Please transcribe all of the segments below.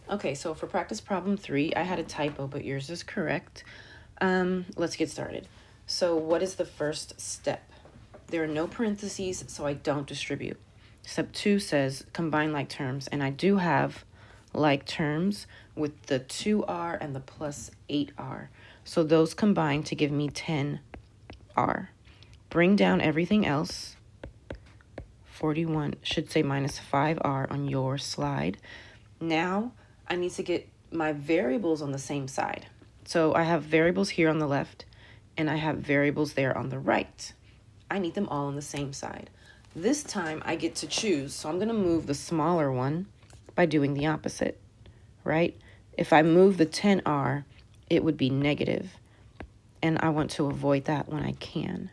Okay, so for practice problem 3, I had a typo, but yours is correct. Let's get started. So what is the first step? There are no parentheses, so I don't distribute. Step 2 says combine like terms, and I do have like terms with the 2r and the plus 8r. So those combine to give me 10r. Bring down everything else. 41 should say minus 5r on your slide. Now I need to get my variables on the same side. So I have variables here on the left, and I have variables there on the right. I need them all on the same side. This time I get to choose, so I'm going to move the smaller one by doing the opposite, right? If I move the 10r, it would be negative, and I want to avoid that when I can.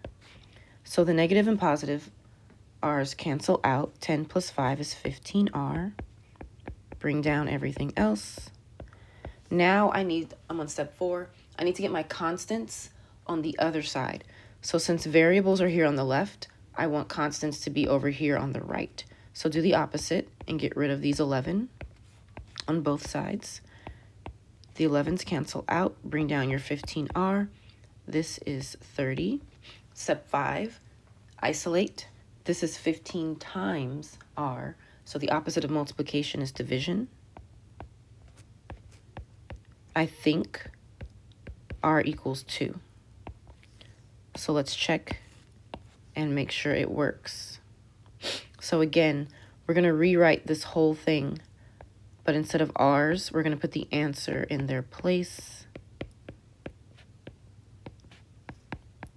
So the negative and positive r's cancel out. 10 plus 5 is 15r. Bring down everything else. Now I'm on step 4. I need to get my constants on the other side. So since variables are here on the left, I want constants to be over here on the right. So do the opposite and get rid of these 11 on both sides. The 11s cancel out. Bring down your 15r. This is 30. Step 5, isolate. This is 15 times r. So the opposite of multiplication is division. I think r equals 2. So let's check and make sure it works. So again, we're going to rewrite this whole thing, but instead of r's, we're going to put the answer in their place.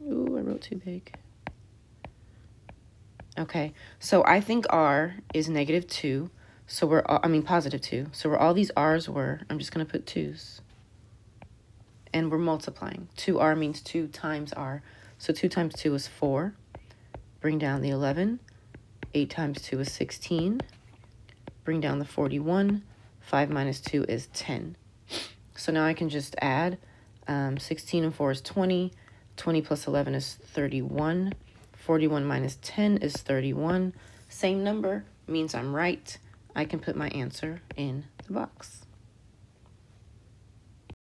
Ooh, I wrote too big. Okay, so I think r is negative 2. So positive 2. So where all these r's were, I'm just going to put 2's. And we're multiplying. 2r means 2 times r. So 2 times 2 is 4. Bring down the 11. 8 times 2 is 16. Bring down the 41. 5 minus 2 is 10. So now I can just add. 16 and 4 is 20. 20 plus 11 is 31. 41 minus 10 is 31. Same number means I'm right. I can put my answer in the box.